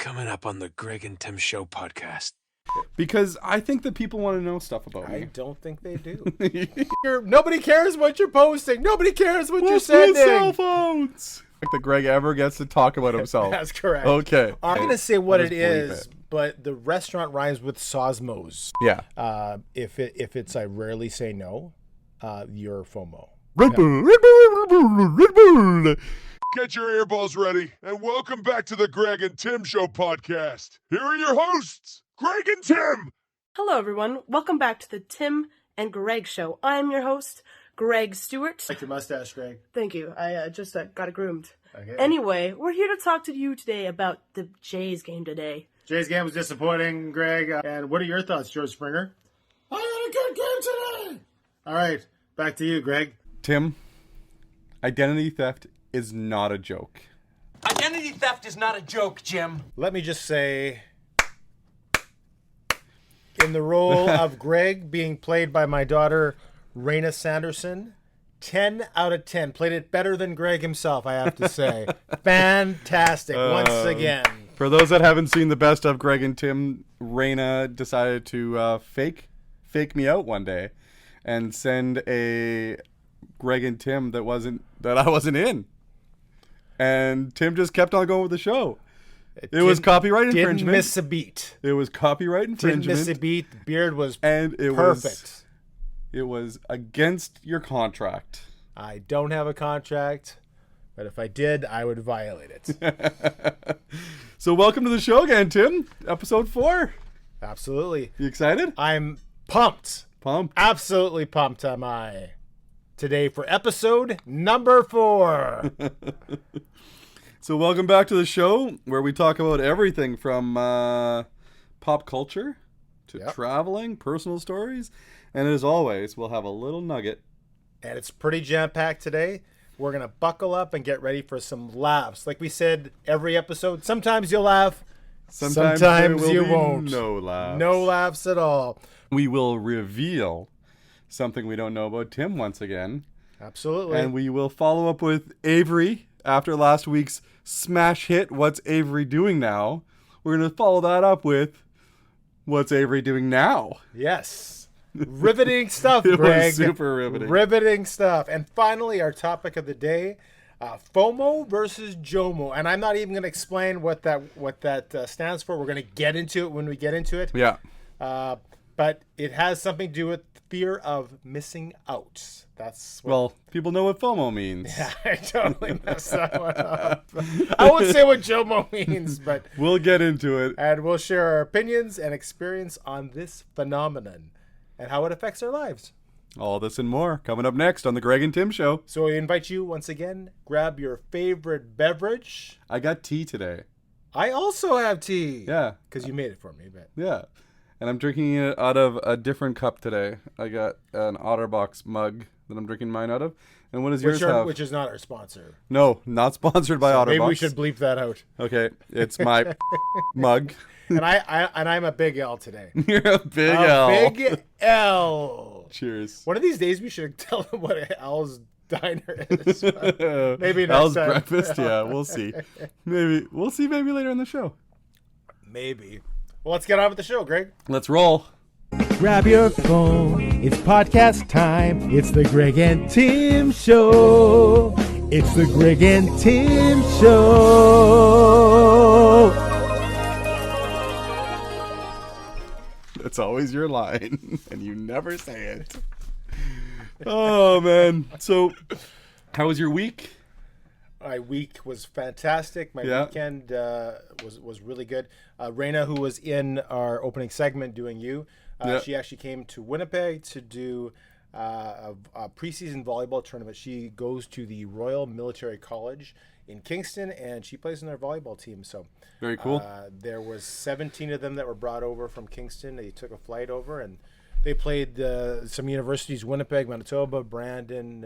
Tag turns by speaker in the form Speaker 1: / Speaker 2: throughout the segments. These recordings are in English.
Speaker 1: Coming up on the Greg and Tim Show podcast.
Speaker 2: Because I think that people want to know stuff about
Speaker 3: I
Speaker 2: me.
Speaker 3: don't think they do. Nobody cares what you're posting. Nobody cares what you're sending.
Speaker 2: Cell phones. Like that Greg ever gets to talk about himself.
Speaker 3: That's correct.
Speaker 2: Okay.
Speaker 3: I'm going to say what
Speaker 2: I'll
Speaker 3: it
Speaker 2: just believe
Speaker 3: is,
Speaker 2: it.
Speaker 3: but the restaurant rhymes with Sosmos.
Speaker 2: Yeah.
Speaker 3: If it's I rarely say no, you're FOMO.
Speaker 2: Red Bull, Red Bull, Red Bull, Red Bull.
Speaker 4: Get your earballs ready, and welcome back to the Greg and Tim Show podcast. Here are your hosts, Greg and Tim.
Speaker 5: Hello, everyone. Welcome back to the Tim and Greg Show. I am your host, Greg Stewart.
Speaker 3: Like your mustache, Greg.
Speaker 5: Thank you. I just got it groomed.
Speaker 3: Okay.
Speaker 5: Anyway, we're here to talk to you today about the Jays game today.
Speaker 3: Jay's game was disappointing, Greg. And what are your thoughts, George Springer? I had a good game today. All right, back to you, Greg.
Speaker 2: Tim, identity theft is not a joke.
Speaker 6: Identity theft is not a joke, Jim.
Speaker 3: Let me just say, in the role of Greg being played by my daughter, Raina Sanderson, 10 out of 10. Played it better than Greg himself, I have to say. Fantastic, once again.
Speaker 2: For those that haven't seen the best of Greg and Tim, Raina decided to fake me out one day and send a Greg and Tim that I wasn't in. And Tim just kept on going with the show. It was copyright infringement.
Speaker 3: Didn't miss a beat.
Speaker 2: It was copyright infringement.
Speaker 3: Didn't miss a beat. The beard was
Speaker 2: and it
Speaker 3: perfect.
Speaker 2: It was against your contract.
Speaker 3: I don't have a contract, but if I did, I would violate it.
Speaker 2: So welcome to the show again, Tim. Episode 4.
Speaker 3: Absolutely.
Speaker 2: You excited?
Speaker 3: I'm pumped.
Speaker 2: Pumped.
Speaker 3: Absolutely pumped am I. Today for episode number 4.
Speaker 2: So welcome back to the show where we talk about everything from pop culture to traveling, personal stories, and as always, we'll have a little nugget.
Speaker 3: And it's pretty jam-packed today. We're going to buckle up and get ready for some laughs. Like we said, every episode, sometimes you'll laugh, sometimes you won't.
Speaker 2: No laughs.
Speaker 3: No laughs at all.
Speaker 2: We will reveal something we don't know about Tim once again.
Speaker 3: Absolutely.
Speaker 2: And we will follow up with Avery after last week's smash hit, What's Avery Doing Now? We're going to follow that up with What's Avery Doing Now?
Speaker 3: Yes. Riveting stuff,
Speaker 2: It
Speaker 3: Greg.
Speaker 2: was super riveting.
Speaker 3: Riveting stuff. And finally, our topic of the day, FOMO versus JOMO. And I'm not even going to explain what that stands for. We're going to get into it when we get into it.
Speaker 2: Yeah.
Speaker 3: But it has something to do with fear of missing out. That's what...
Speaker 2: Well, people know what FOMO means.
Speaker 3: Yeah, I totally messed that one up. I won't say what JOMO means, but...
Speaker 2: We'll get into it.
Speaker 3: And we'll share our opinions and experience on this phenomenon and how it affects our lives.
Speaker 2: All this and more coming up next on the Greg and Tim Show.
Speaker 3: So we invite you once again, grab your favorite beverage.
Speaker 2: I got tea today.
Speaker 3: I also have tea.
Speaker 2: Yeah.
Speaker 3: Because you made it for me, but...
Speaker 2: Yeah. And I'm drinking it out of a different cup today. I got an Otterbox mug that I'm drinking mine out of. And what does yours have?
Speaker 3: Which is not our sponsor.
Speaker 2: No, not sponsored by Otterbox.
Speaker 3: Maybe we should bleep that out.
Speaker 2: Okay, it's my mug.
Speaker 3: And I'm a big L today.
Speaker 2: You're a big L.
Speaker 3: Big L.
Speaker 2: Cheers.
Speaker 3: One of these days we should tell them what L's diner is. Maybe next
Speaker 2: Al's
Speaker 3: time.
Speaker 2: breakfast. Yeah, we'll see. Maybe later in the show.
Speaker 3: Maybe. Well, let's get on with the show, Greg.
Speaker 2: Let's roll.
Speaker 3: Grab your phone. It's podcast time. It's the Greg and Tim Show. It's the Greg and Tim Show.
Speaker 2: That's always your line, and you never say it. Oh, man. So, how was your week?
Speaker 3: My week was fantastic. My weekend was really good. Raina, who was in our opening segment doing she actually came to Winnipeg to do a preseason volleyball tournament. She goes to the Royal Military College in Kingston, and she plays in their volleyball team. So
Speaker 2: very cool.
Speaker 3: There was 17 of them that were brought over from Kingston. They took a flight over, and they played some universities: Winnipeg, Manitoba, Brandon.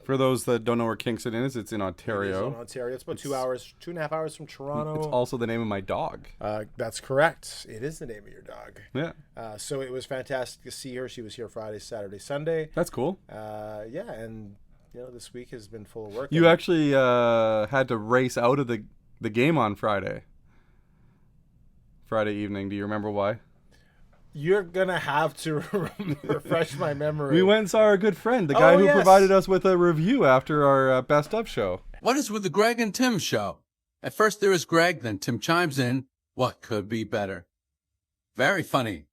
Speaker 2: For those that don't know where Kingston is, it's in Ontario.
Speaker 3: It's in Ontario. It's about 2.5 hours from Toronto.
Speaker 2: It's also the name of my dog.
Speaker 3: That's correct. It is the name of your dog.
Speaker 2: Yeah.
Speaker 3: So it was fantastic to see her. She was here Friday, Saturday, Sunday.
Speaker 2: That's cool.
Speaker 3: And this week has been full of work.
Speaker 2: You actually had to race out of the game on Friday. Friday evening. Do you remember why?
Speaker 3: You're gonna have to refresh my memory.
Speaker 2: We went and saw our good friend, the guy who
Speaker 3: yes.
Speaker 2: provided us with a review after our best of show.
Speaker 7: What is with the Greg and Tim show? At first there is Greg, then Tim chimes in. What could be better? Very funny.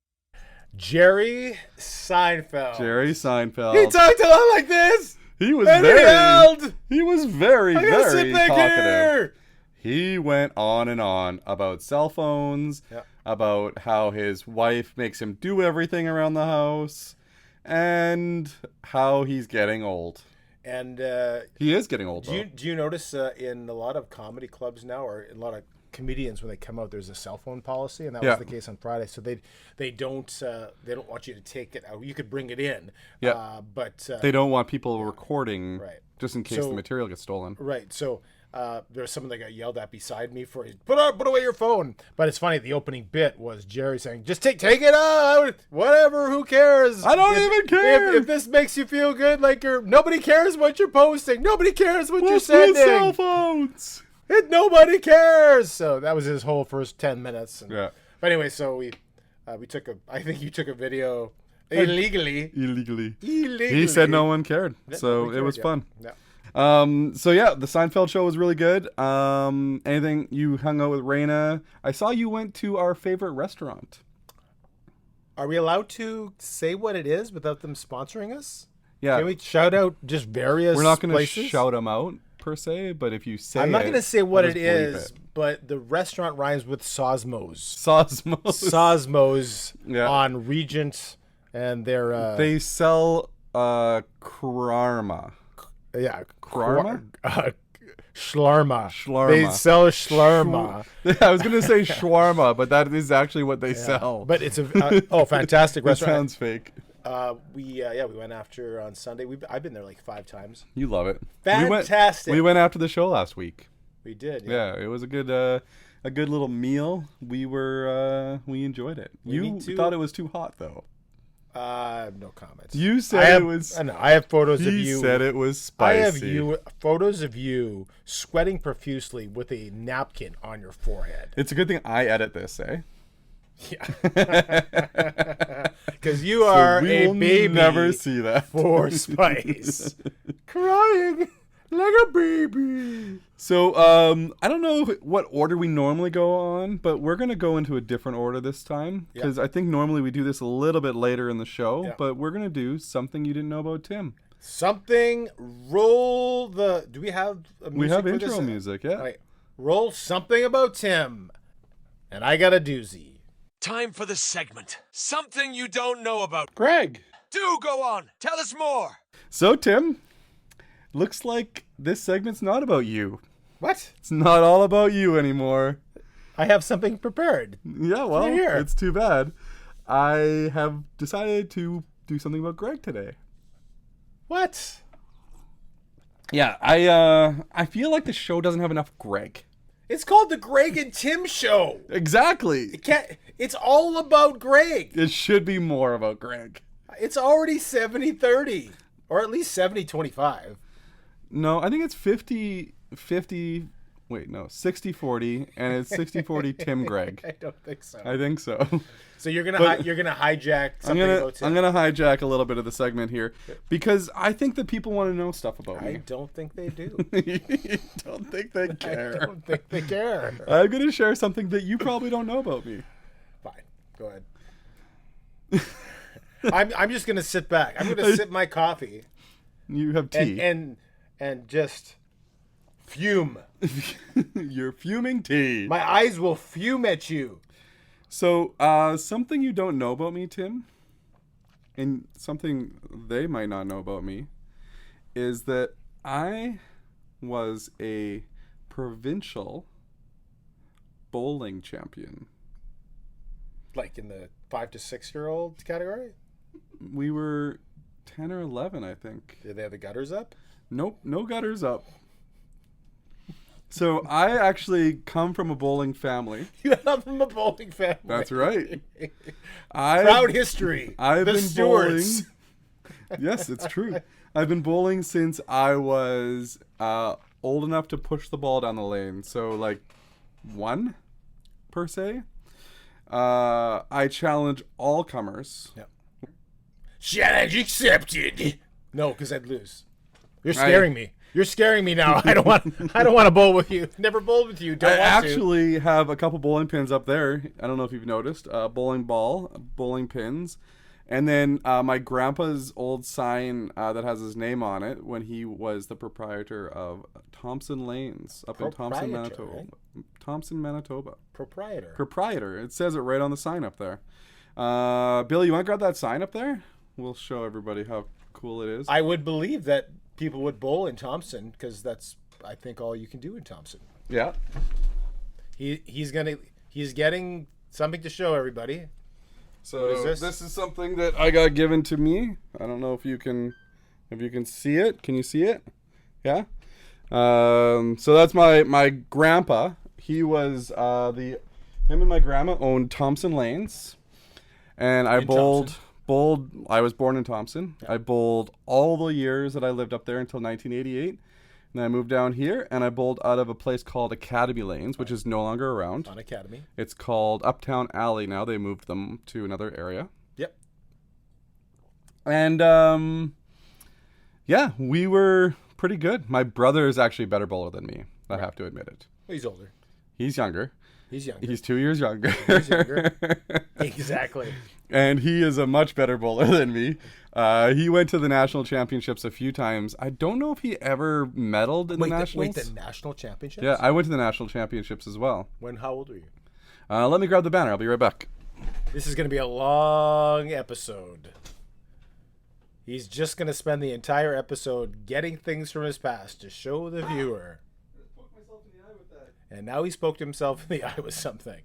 Speaker 3: Jerry Seinfeld.
Speaker 2: Jerry Seinfeld.
Speaker 3: He talked a lot like this.
Speaker 2: He was
Speaker 3: and
Speaker 2: very.
Speaker 3: He yelled.
Speaker 2: He was very,
Speaker 3: I gotta
Speaker 2: very
Speaker 3: sit back
Speaker 2: talkative.
Speaker 3: here.
Speaker 2: He went on and on about cell phones, about how his wife makes him do everything around the house, and how he's getting old.
Speaker 3: And
Speaker 2: he is getting old.
Speaker 3: Do you notice in a lot of comedy clubs now, or in a lot of comedians when they come out, there's a cell phone policy, and that was the case on Friday. So they don't want you to take it out. You could bring it in, but
Speaker 2: they don't want people recording,
Speaker 3: right?
Speaker 2: Just in case the material gets stolen,
Speaker 3: right? So. There was someone that got yelled at beside me for put away your phone. But it's funny. The opening bit was Jerry saying, "Just take it out, whatever. Who cares?
Speaker 2: I don't even care.
Speaker 3: If this makes you feel good, like nobody cares what you're posting. Nobody cares what you're sending.
Speaker 2: Cell phones.
Speaker 3: Nobody cares." So that was his whole first 10 minutes.
Speaker 2: Yeah.
Speaker 3: But anyway, so we took I think you took a video illegally.
Speaker 2: He said no one cared, so it was fun.
Speaker 3: Yeah.
Speaker 2: So yeah, the Seinfeld show was really good. Anything, you hung out with Raina. I saw you went to our favorite restaurant.
Speaker 3: Are we allowed to say what it is without them sponsoring us?
Speaker 2: Yeah.
Speaker 3: Can we shout out just various
Speaker 2: We're not going to
Speaker 3: places?
Speaker 2: shout them out per se, but if you say
Speaker 3: I'm not going to say what it is,
Speaker 2: it.
Speaker 3: but the restaurant rhymes with Sosmos.
Speaker 2: Sosmos
Speaker 3: on Regent, and they're
Speaker 2: they sell Krarma.
Speaker 3: Yeah,
Speaker 2: Krarma?
Speaker 3: Shlarma. They sell shlarma.
Speaker 2: I was going to say shawarma, but that is actually what they sell.
Speaker 3: But it's a fantastic restaurant.
Speaker 2: Sounds fake.
Speaker 3: We went after on Sunday. I've been there like 5 times.
Speaker 2: You love it.
Speaker 3: Fantastic.
Speaker 2: We went after the show last week.
Speaker 3: We did.
Speaker 2: Yeah, it was a good little meal. We enjoyed it. You thought it was too hot though.
Speaker 3: No comments.
Speaker 2: You said it was.
Speaker 3: I have photos of you.
Speaker 2: He said it was spicy.
Speaker 3: I have photos of you sweating profusely with a napkin on your forehead.
Speaker 2: It's a good thing I edit this, eh?
Speaker 3: Yeah. Because you are a baby.
Speaker 2: Never see that
Speaker 3: for spice. Crying like a baby.
Speaker 2: So I don't know what order we normally go on, but we're gonna go into a different order this time because I think normally we do this a little bit later in the show, but we're gonna do something you didn't know about Tim.
Speaker 3: Something. Roll the. Do we have a music?
Speaker 2: We have
Speaker 3: for
Speaker 2: intro
Speaker 3: this?
Speaker 2: music. Yeah.
Speaker 3: Right. Roll something about Tim, and I got a doozy.
Speaker 1: Time for the segment. Something you don't know about.
Speaker 2: Greg.
Speaker 1: Do go on. Tell us more.
Speaker 2: So Tim, looks like this segment's not about you.
Speaker 3: What?
Speaker 2: It's not all about you anymore.
Speaker 3: I have something prepared.
Speaker 2: Yeah, well, it's too bad. I have decided to do something about Greg today.
Speaker 3: What?
Speaker 2: Yeah, I feel like the show doesn't have enough Greg.
Speaker 3: It's called the Greg and Tim Show.
Speaker 2: Exactly.
Speaker 3: It's all about Greg.
Speaker 2: It should be more about Greg.
Speaker 3: It's already 70-30. Or at least 70-25.
Speaker 2: No, I think it's 50-50. Wait, no, 60-40, and it's 60-40 Tim Greg.
Speaker 3: I don't think so.
Speaker 2: I think so.
Speaker 3: So you're gonna hijack something about Tim.
Speaker 2: I'm gonna hijack a little bit of the segment here because I think that people want to know stuff about me.
Speaker 3: I don't think they do.
Speaker 2: You don't think they care?
Speaker 3: I don't think they care.
Speaker 2: I'm gonna share something that you probably don't know about me.
Speaker 3: Fine, go ahead. I'm just gonna sit back. I'm gonna sip my coffee.
Speaker 2: You have tea
Speaker 3: and just fume.
Speaker 2: You're fuming tea.
Speaker 3: My eyes will fume at you.
Speaker 2: So, something you don't know about me, Tim, and something they might not know about me, is that I was a provincial bowling champion.
Speaker 3: Like in the 5 to 6 year old category?
Speaker 2: We were 10 or 11, I think.
Speaker 3: Did they have the gutters up?
Speaker 2: Nope, no gutters up. So I actually come from a bowling family.
Speaker 3: You come from a bowling family.
Speaker 2: That's right.
Speaker 3: Proud history.
Speaker 2: I've been
Speaker 3: Stewards.
Speaker 2: bowling. Yes, it's true. I've been bowling since I was old enough to push the ball down the lane. So like 1 per se. I challenge all comers.
Speaker 3: Yep. Challenge accepted. No, because I'd lose. You're scaring me. You're scaring me now. I don't want to bowl with you. Never bowled with you. Don't
Speaker 2: I
Speaker 3: want to.
Speaker 2: actually have a couple bowling pins up there. I don't know if you've noticed. Bowling ball, bowling pins. And then my grandpa's old sign that has his name on it when he was the proprietor of Thompson Lanes up in Thompson, Manitoba.
Speaker 3: Right?
Speaker 2: Thompson, Manitoba.
Speaker 3: Proprietor.
Speaker 2: It says it right on the sign up there. Billy, you want to grab that sign up there? We'll show everybody how cool it is.
Speaker 3: I would believe that people would bowl in Thompson because that's, I think, all you can do in Thompson.
Speaker 2: Yeah.
Speaker 3: He's getting something to show everybody.
Speaker 2: So this is something that I got given to me. I don't know if you can see it. Can you see it? Yeah. So that's my grandpa. He was him and my grandma owned Thompson Lanes, and I bowled. I was born in Thompson. Yeah. I bowled all the years that I lived up there until 1988. And then I moved down here, and I bowled out of a place called Academy Lanes, which is no longer around.
Speaker 3: On Academy.
Speaker 2: It's called Uptown Alley now. They moved them to another area.
Speaker 3: Yep.
Speaker 2: And, yeah, we were pretty good. My brother is actually a better bowler than me. I have to admit it.
Speaker 3: He's older.
Speaker 2: He's younger.
Speaker 3: He's
Speaker 2: 2 years younger.
Speaker 3: Exactly.
Speaker 2: And he is a much better bowler than me. He went to the national championships a few times. I don't know if he ever medaled in the nationals.
Speaker 3: The national championships?
Speaker 2: Yeah, I went to the national championships as well.
Speaker 3: How old were you?
Speaker 2: Let me grab the banner. I'll be right back.
Speaker 3: This is going to be a long episode. He's just going to spend the entire episode getting things from his past to show the viewer. And now he poked himself in the eye with something.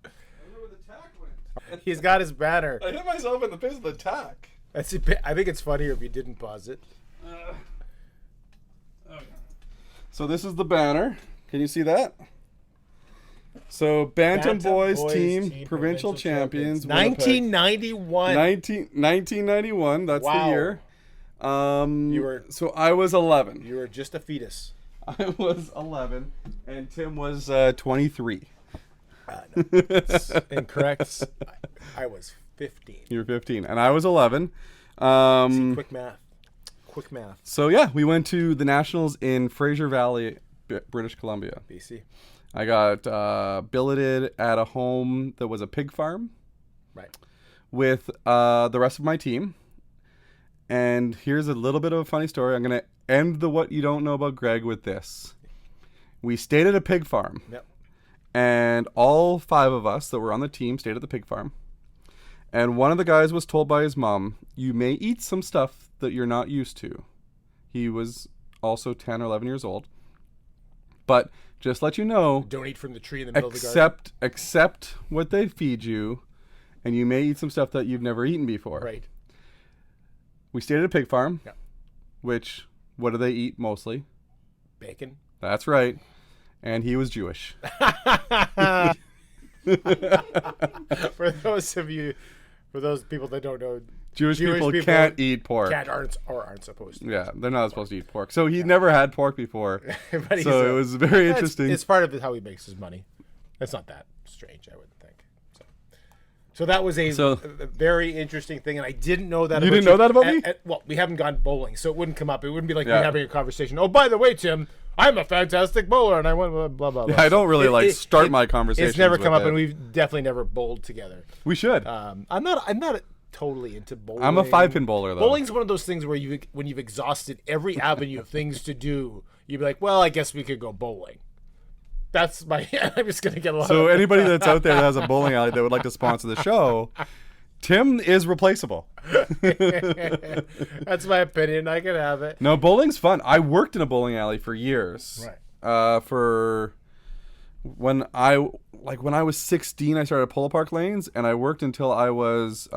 Speaker 2: I don't know where the tack went.
Speaker 3: He's got his banner.
Speaker 2: I hit myself in the face with the tack.
Speaker 3: I think it's funnier if you didn't pause it.
Speaker 2: Okay. So this is the banner. Can you see that? So Bantam Boys team provincial champions.
Speaker 3: 1991.
Speaker 2: 1991. That's the year. So I was 11.
Speaker 3: You were just a fetus.
Speaker 2: I was 11, and Tim was 23.
Speaker 3: No, that's incorrect. I was 15.
Speaker 2: You were 15, and I was 11.
Speaker 3: Quick math.
Speaker 2: So yeah, we went to the nationals in Fraser Valley, British Columbia.
Speaker 3: BC.
Speaker 2: I got billeted at a home that was a pig farm.
Speaker 3: Right.
Speaker 2: With the rest of my team. And here's a little bit of a funny story. I'm going to end the what you don't know about Greg with this. We stayed at a pig farm.
Speaker 3: Yep.
Speaker 2: And all 5 of us that were on the team stayed at the pig farm. And one of the guys was told by his mom, you may eat some stuff that you're not used to. He was also 10 or 11 years old. But just let you know,
Speaker 3: don't eat from the tree in the middle of the garden.
Speaker 2: Accept what they feed you, and you may eat some stuff that you've never eaten before.
Speaker 3: Right.
Speaker 2: We stayed at a pig farm,
Speaker 3: yeah.
Speaker 2: Which, what do they eat mostly?
Speaker 3: Bacon.
Speaker 2: That's right. And he was Jewish.
Speaker 3: For those people that don't know,
Speaker 2: Jewish people can't eat pork.
Speaker 3: Aren't supposed to.
Speaker 2: Yeah, they're not supposed to eat pork. So he never had pork before.
Speaker 3: But
Speaker 2: so it was very interesting.
Speaker 3: It's part of how he makes his money. That's not that strange, I wouldn't think. So that was a very interesting thing, and I didn't know that.
Speaker 2: You didn't know that about me?
Speaker 3: Well, we haven't gone bowling, so it wouldn't come up. It wouldn't be like me having a conversation. Oh, by the way, Tim, I'm a fantastic bowler, and I went blah blah blah.
Speaker 2: Yeah, I don't really start my conversation.
Speaker 3: It's never come up, and we've definitely never bowled together.
Speaker 2: We should.
Speaker 3: I'm not totally into bowling.
Speaker 2: I'm a 5-pin bowler, though.
Speaker 3: Bowling's one of those things where when you've exhausted every avenue of things to do, you'd be like, well, I guess we could go bowling. That's my. I'm just gonna get a lot.
Speaker 2: So anybody that's out there that has a bowling alley that would like to sponsor the show, Tim is replaceable.
Speaker 3: That's my opinion. I can have it.
Speaker 2: No, bowling's fun. I worked in a bowling alley for years.
Speaker 3: Right.
Speaker 2: For when I was 16, I started Polo Park Lanes, and I worked until I was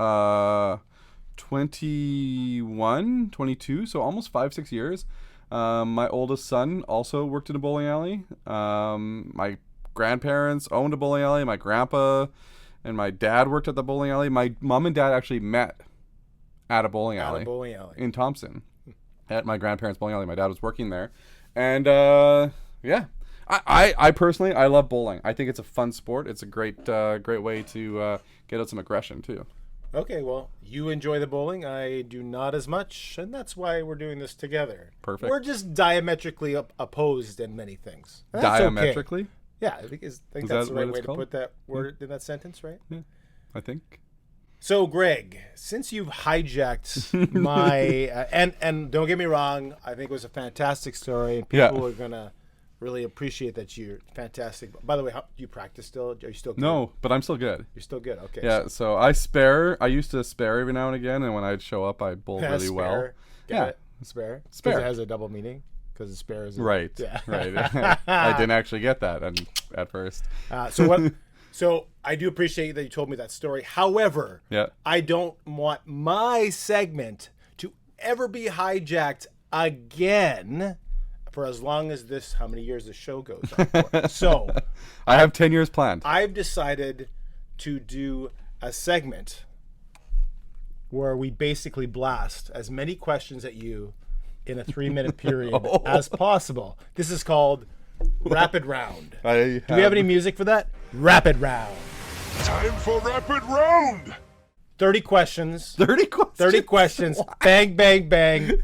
Speaker 2: 21, 22, so almost 5-6 years. My oldest son also worked in a bowling alley. My grandparents owned a bowling alley. My grandpa and my dad worked at the bowling alley. My mom and dad actually met at a bowling alley in Thompson at my grandparents' bowling alley. My dad was working there. And, yeah, I personally, I love bowling. I think it's a fun sport. It's a great way to get out some aggression too.
Speaker 3: Okay, well, you enjoy the bowling. I do not as much, and that's why we're doing this together.
Speaker 2: Perfect.
Speaker 3: We're just diametrically opposed in many things. That's
Speaker 2: Diametrically?
Speaker 3: Okay. Yeah, I think that's the right way to put that word in that sentence, right?
Speaker 2: Yeah, I think.
Speaker 3: So, Greg, since you've hijacked my and don't get me wrong, I think it was a fantastic story, and people are gonna really appreciate that you're fantastic. By the way, do you practice still? Are you still good?
Speaker 2: No, but I'm still good.
Speaker 3: You're still good. Okay.
Speaker 2: Yeah, so I spare. I used to spare every now and again, and when I'd show up, I'd bowl really well.
Speaker 3: Yeah, spare.
Speaker 2: Spare.
Speaker 3: It has a double meaning because spare is
Speaker 2: right.
Speaker 3: Yeah.
Speaker 2: Right. I didn't actually get that at first.
Speaker 3: So I do appreciate that you told me that story. However, I don't want my segment to ever be hijacked again for as long as how many years the show goes on for. So
Speaker 2: I have 10 years planned.
Speaker 3: I've decided to do a segment where we basically blast as many questions at you in a 3-minute period as possible. This is called Rapid Round. Do we have any music for that? Rapid Round.
Speaker 4: Time for Rapid Round.
Speaker 3: 30 questions.
Speaker 2: 30 questions?
Speaker 3: 30 questions. Bang, bang, bang.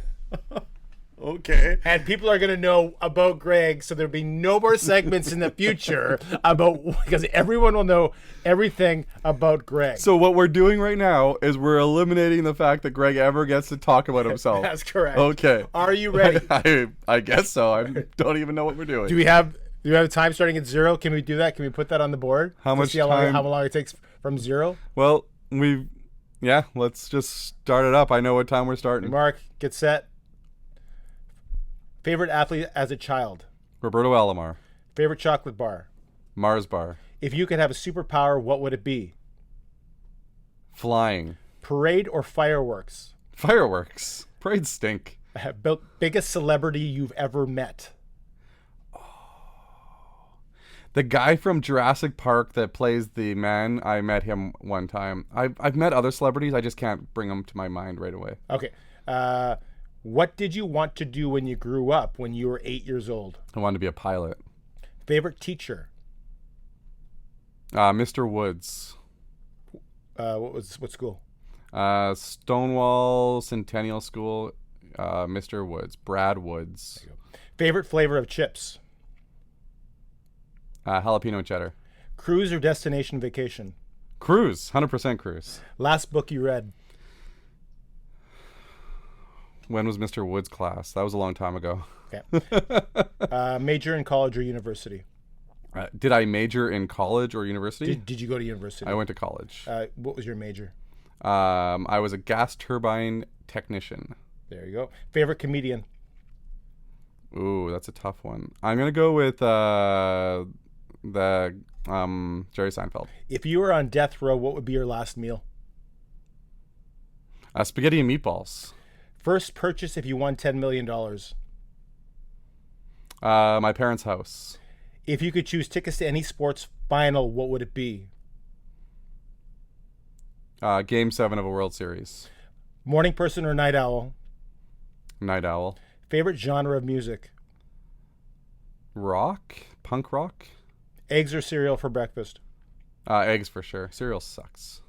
Speaker 2: Okay.
Speaker 3: And people are going to know about Greg, so there'll be no more segments in the future because everyone will know everything about Greg.
Speaker 2: So what we're doing right now is we're eliminating the fact that Greg ever gets to talk about himself.
Speaker 3: That's correct.
Speaker 2: Okay.
Speaker 3: Are you ready?
Speaker 2: I guess so. I don't even know what we're doing.
Speaker 3: Do we have time starting at 0? Can we do that? Can we put that on the board?
Speaker 2: How much
Speaker 3: see
Speaker 2: time?
Speaker 3: How long it takes from 0?
Speaker 2: Well, let's just start it up. I know what time we're starting.
Speaker 3: Mark, get set. Favorite athlete as a child?
Speaker 2: Roberto Alomar.
Speaker 3: Favorite chocolate bar?
Speaker 2: Mars bar.
Speaker 3: If you could have a superpower, what would it be?
Speaker 2: Flying.
Speaker 3: Parade or fireworks?
Speaker 2: Fireworks. Parades stink.
Speaker 3: Biggest celebrity you've ever met?
Speaker 2: The guy from Jurassic Park that plays the man, I met him one time. I've met other celebrities. I just can't bring them to my mind right away.
Speaker 3: Okay. What did you want to do when you grew up, when you were 8 years old?
Speaker 2: I wanted to be a pilot.
Speaker 3: Favorite teacher?
Speaker 2: Mr. Woods.
Speaker 3: What school?
Speaker 2: Stonewall Centennial School. Mr. Woods. Brad Woods.
Speaker 3: Favorite flavor of chips?
Speaker 2: Jalapeno cheddar.
Speaker 3: Cruise or destination vacation?
Speaker 2: Cruise. 100% cruise.
Speaker 3: Last book you read?
Speaker 2: When was Mr. Woods' class? That was a long time ago.
Speaker 3: Okay. Major in college or university?
Speaker 2: Did I major in college or university?
Speaker 3: Did you go to university?
Speaker 2: I went to college.
Speaker 3: What was your major?
Speaker 2: I was a gas turbine technician.
Speaker 3: There you go. Favorite comedian?
Speaker 2: Ooh, that's a tough one. I'm going to go with Jerry Seinfeld.
Speaker 3: If you were on death row, what would be your last meal?
Speaker 2: Spaghetti and meatballs.
Speaker 3: First purchase if you won $10 million.
Speaker 2: My parents' house.
Speaker 3: If you could choose tickets to any sports final, what would it be?
Speaker 2: Game 7 of a World Series.
Speaker 3: Morning person or night owl?
Speaker 2: Night owl.
Speaker 3: Favorite genre of music?
Speaker 2: Rock? Punk rock?
Speaker 3: Eggs or cereal for breakfast?
Speaker 2: Eggs for sure. Cereal sucks.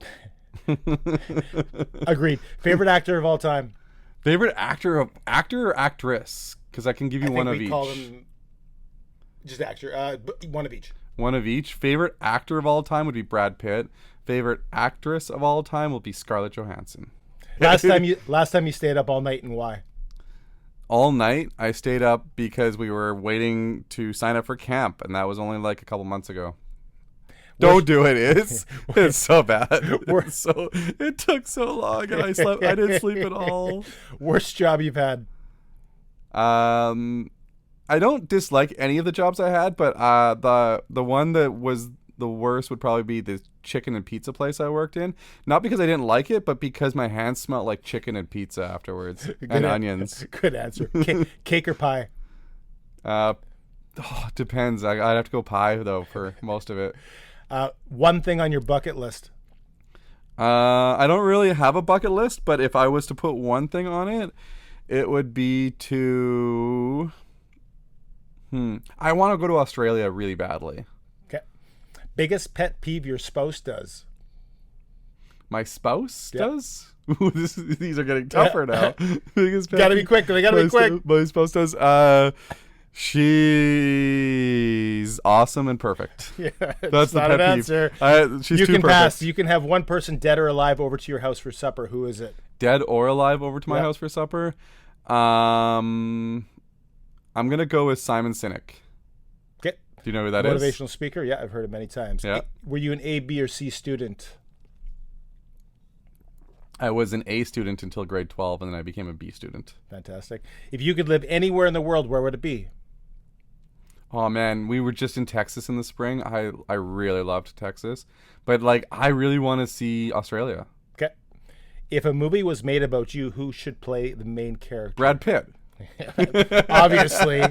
Speaker 3: Agreed. Favorite actor of all time?
Speaker 2: Favorite actor or actress? Because I can give you one of each.
Speaker 3: Call them just actor. One of each.
Speaker 2: One of each. Favorite actor of all time would be Brad Pitt. Favorite actress of all time will be Scarlett Johansson.
Speaker 3: Last time you stayed up all night and why?
Speaker 2: All night I stayed up because we were waiting to sign up for camp, and that was only like a couple months ago. Don't do it. It's so bad. It took so long, and I didn't sleep at all.
Speaker 3: Worst job you've had?
Speaker 2: I don't dislike any of the jobs I had, but the one that was the worst would probably be the chicken and pizza place I worked in. Not because I didn't like it, but because my hands smelled like chicken and pizza afterwards and onions.
Speaker 3: Good answer. Cake or pie?
Speaker 2: Depends. I'd have to go pie though for most of it.
Speaker 3: One thing on your bucket list?
Speaker 2: I don't really have a bucket list, but if I was to put one thing on it, it would be to I want to go to Australia really badly.
Speaker 3: Okay. Biggest pet peeve your spouse does?
Speaker 2: My spouse
Speaker 3: Yep.
Speaker 2: does? Ooh, these are getting tougher now. Biggest pet
Speaker 3: Gotta be
Speaker 2: peeve.
Speaker 3: quick. We gotta be quick.
Speaker 2: My spouse does. She's awesome and perfect.
Speaker 3: Yeah,
Speaker 2: That's the
Speaker 3: not
Speaker 2: pet
Speaker 3: an
Speaker 2: peeve.
Speaker 3: answer.
Speaker 2: She's
Speaker 3: You
Speaker 2: too
Speaker 3: can
Speaker 2: perfect.
Speaker 3: pass. You can have one person, dead or alive, over to your house for supper. Who is it?
Speaker 2: Dead or alive, over to my
Speaker 3: Yep.
Speaker 2: house for supper. I'm gonna go with Simon Sinek.
Speaker 3: Okay.
Speaker 2: Do you know who that is?
Speaker 3: Motivational speaker. Yeah, I've heard it many times.
Speaker 2: Yeah.
Speaker 3: Were you an A, B, or C student?
Speaker 2: I was an A student until grade 12, and then I became a B student.
Speaker 3: Fantastic. If you could live anywhere in the world, where would it be?
Speaker 2: Oh man, we were just in Texas in the spring. I really loved Texas, but like I really want to see Australia.
Speaker 3: Okay. If a movie was made about you, who should play the main character?
Speaker 2: Brad Pitt.
Speaker 3: Obviously.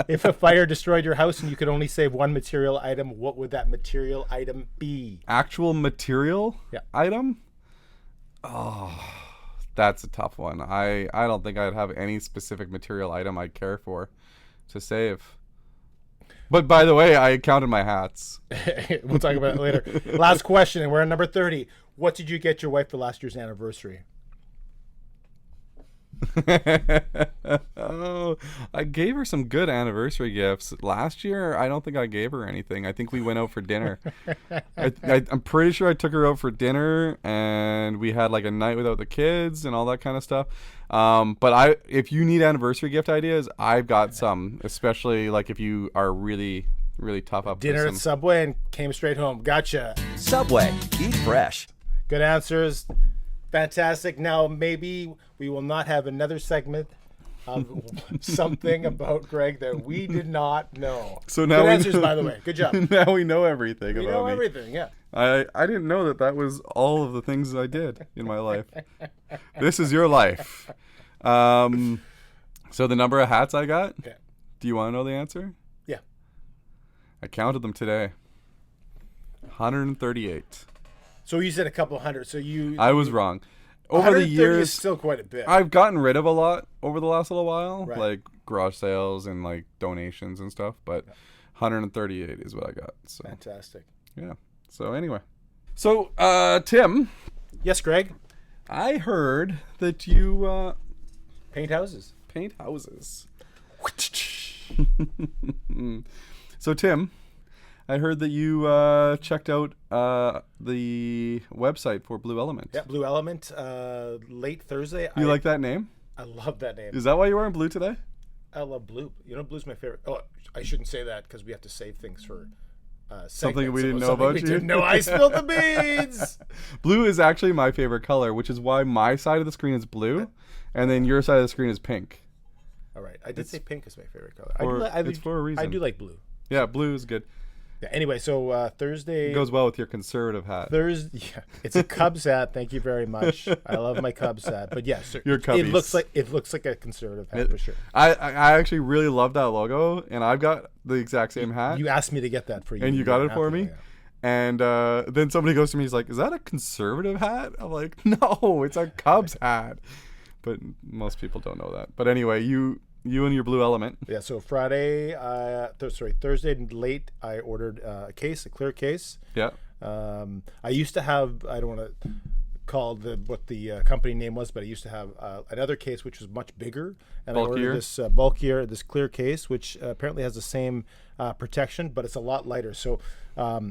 Speaker 3: If a fire destroyed your house and you could only save one material item, what would that material item be?
Speaker 2: Actual material
Speaker 3: Yeah.
Speaker 2: item? Oh, that's a tough one. I don't think I'd have any specific material item I'd care for to save. But by the way, I counted my hats.
Speaker 3: We'll talk about it later. Last question, and we're on number 30. What did you get your wife for last year's anniversary?
Speaker 2: Oh, I gave her some good anniversary gifts. Last year, I don't think I gave her anything. I think we went out for dinner. I'm pretty sure I took her out for dinner, and we had like a night without the kids and all that kind of stuff. But if you need anniversary gift ideas, I've got some, especially like if you are really, really tough up.
Speaker 3: Dinner at Subway and came straight home. Gotcha.
Speaker 8: Subway. Eat fresh.
Speaker 3: Good answers. Fantastic. Now, maybe we will not have another segment of something about Greg that we did not know.
Speaker 2: So now
Speaker 3: good
Speaker 2: we
Speaker 3: answers,
Speaker 2: know,
Speaker 3: by the way. Good job.
Speaker 2: Now we know everything
Speaker 3: We
Speaker 2: about
Speaker 3: know
Speaker 2: me.
Speaker 3: everything, yeah.
Speaker 2: I didn't know that was all of the things I did in my life. This is your life. So the number of hats I got?
Speaker 3: Okay.
Speaker 2: Do you want to know the answer?
Speaker 3: Yeah.
Speaker 2: I counted them today. 138.
Speaker 3: So you said a couple hundred. So
Speaker 2: I was wrong. Over the
Speaker 3: 130
Speaker 2: years,
Speaker 3: is still quite a bit.
Speaker 2: I've gotten rid of a lot over the last little while,
Speaker 3: Right.
Speaker 2: like garage sales and like donations and stuff. But 138 is what I got. So
Speaker 3: Fantastic.
Speaker 2: yeah. So anyway, so Tim,
Speaker 3: Yes, Greg.
Speaker 2: I heard that you
Speaker 3: Paint houses.
Speaker 2: paint houses. So Tim, I heard that you checked out the website for Blue Element.
Speaker 3: Yeah, Blue Element. Late Thursday.
Speaker 2: You like that name?
Speaker 3: I love that name.
Speaker 2: Is that why you're wearing blue today?
Speaker 3: I love blue. You know, blue's my favorite. Oh, I shouldn't say that because we have to save things for
Speaker 2: Something we
Speaker 3: segments.
Speaker 2: didn't know
Speaker 3: Something
Speaker 2: about
Speaker 3: we
Speaker 2: you?
Speaker 3: Didn't know. I spilled the beans.
Speaker 2: Blue is actually my favorite color, which is why my side of the screen is blue, and then your side of the screen is pink.
Speaker 3: All right, I did say pink is my favorite color.
Speaker 2: It's for a reason.
Speaker 3: I do like blue.
Speaker 2: Yeah, blue is good.
Speaker 3: Yeah, anyway, so Thursday.
Speaker 2: It goes well with your conservative hat.
Speaker 3: Thursday. Yeah, it's a Cubs hat. Thank you very much. I love my Cubs hat. But yes,
Speaker 2: Your
Speaker 3: it
Speaker 2: Cubbies.
Speaker 3: looks like a conservative hat for sure.
Speaker 2: I actually really love that logo, and I've got the exact same hat.
Speaker 3: You asked me to get that for you.
Speaker 2: And you got it for
Speaker 3: happy,
Speaker 2: me?
Speaker 3: yeah.
Speaker 2: And then somebody goes to me, he's like, "Is that a conservative hat?" I'm like, "No, it's a Cubs hat." But most people don't know that. But anyway, you and your Blue Element.
Speaker 3: Yeah, so Thursday late, I ordered a clear case.
Speaker 2: Yeah.
Speaker 3: I used to have, I don't want to call what the company name was, but I used to have another case which was much bigger. And I
Speaker 2: Bulkier?
Speaker 3: ordered this clear case, which apparently has the same protection, but it's a lot lighter. So I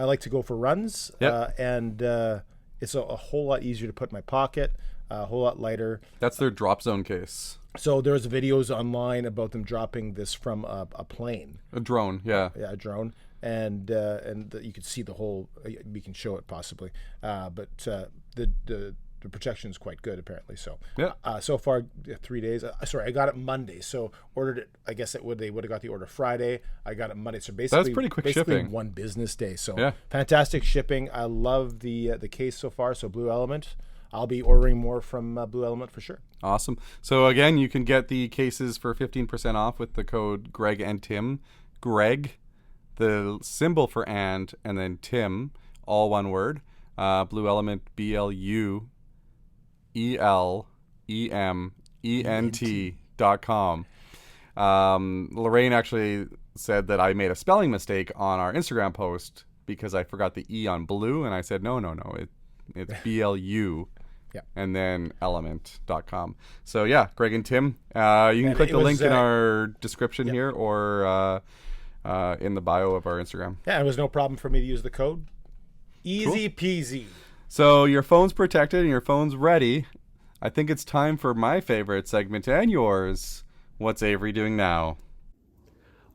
Speaker 3: like to go for runs,
Speaker 2: Yep.
Speaker 3: and it's a whole lot easier to put in my pocket, a whole lot lighter.
Speaker 2: That's their drop zone case.
Speaker 3: So there's videos online about them dropping this from a plane.
Speaker 2: A drone, yeah.
Speaker 3: Yeah, a drone, and you can see the whole. We can show it possibly, but the protection is quite good apparently. So
Speaker 2: Yeah.
Speaker 3: so far 3 days. Sorry, I got it Monday. So ordered it. I guess they would have got the order Friday. I got it Monday. So basically,
Speaker 2: pretty quick
Speaker 3: basically
Speaker 2: shipping.
Speaker 3: 1 business day. So
Speaker 2: Yeah.
Speaker 3: fantastic shipping. I love the case so far. So Blue Element. I'll be ordering more from Blue Element for sure.
Speaker 2: Awesome. So again, you can get the cases for 15% off with the code Greg and Tim. Greg, the symbol for and then Tim, all one word. Blue Element, BlueElement.com. Lorraine actually said that I made a spelling mistake on our Instagram post because I forgot the E on blue, and I said, no, it's BLU.
Speaker 3: Yeah.
Speaker 2: And then element.com. So, yeah, Greg and Tim, you can click the link in our description here or in the bio of our Instagram.
Speaker 3: Yeah, it was no problem for me to use the code. Easy peasy.
Speaker 2: So your phone's protected and your phone's ready. I think it's time for my favorite segment and yours. What's Avery doing now?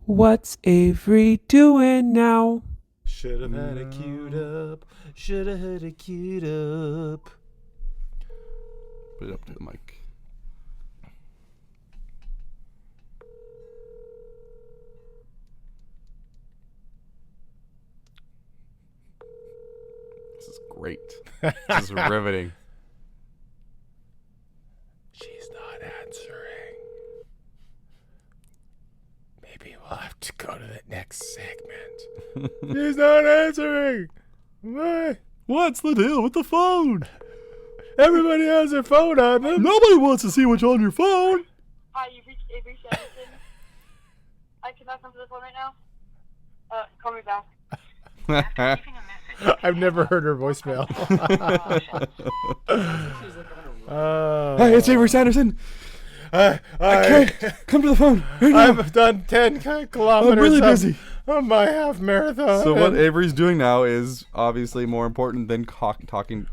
Speaker 9: What's Avery doing now?
Speaker 3: Should have had it queued up. Should have had it queued up.
Speaker 2: Put it up to the mic. This is great. This is riveting.
Speaker 3: She's not answering. Maybe we'll have to go to the next segment. She's not answering. Why?
Speaker 2: What's the deal with the phone?
Speaker 3: Everybody has their phone on them.
Speaker 2: Nobody wants to see what's on your phone.
Speaker 10: Hi, you've reached Avery Sanderson. I cannot come to the phone right now. Call me back.
Speaker 3: I've never heard her voicemail.
Speaker 2: Hey, it's Avery Sanderson. I can't come to the phone right now.
Speaker 3: I've done 10 kilometers.
Speaker 2: I'm really busy.
Speaker 3: On my half marathon.
Speaker 2: So what Avery's doing now is obviously more important than cocking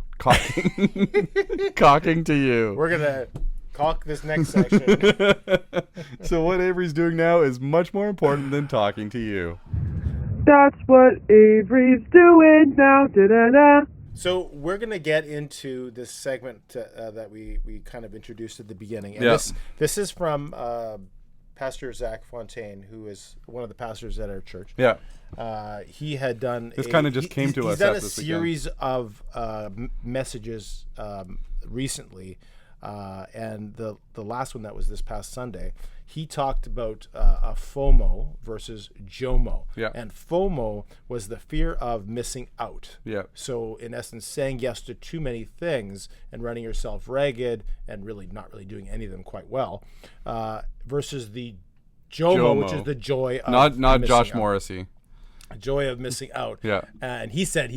Speaker 2: to you.
Speaker 3: We're gonna caulk this next section.
Speaker 2: So what Avery's doing now is much more important than talking to you.
Speaker 9: That's what Avery's doing now. Da-da-da.
Speaker 3: So we're going to get into this segment that we kind of introduced at the beginning. And this is from Pastor Zach Fontaine, who is one of the pastors at our church.
Speaker 2: Yeah.
Speaker 3: He had done...
Speaker 2: This kind of just came to us.
Speaker 3: He's done a series of messages recently. And the last one that was this past Sunday, he talked about a FOMO versus JOMO.
Speaker 2: Yeah.
Speaker 3: And FOMO was the fear of missing out.
Speaker 2: Yeah.
Speaker 3: So in essence, saying yes to too many things and running yourself ragged and really not really doing any of them quite well, versus the JOMO, which is the joy of
Speaker 2: not Josh
Speaker 3: out.
Speaker 2: Morrissey.
Speaker 3: Joy of missing out.
Speaker 2: Yeah.
Speaker 3: And he said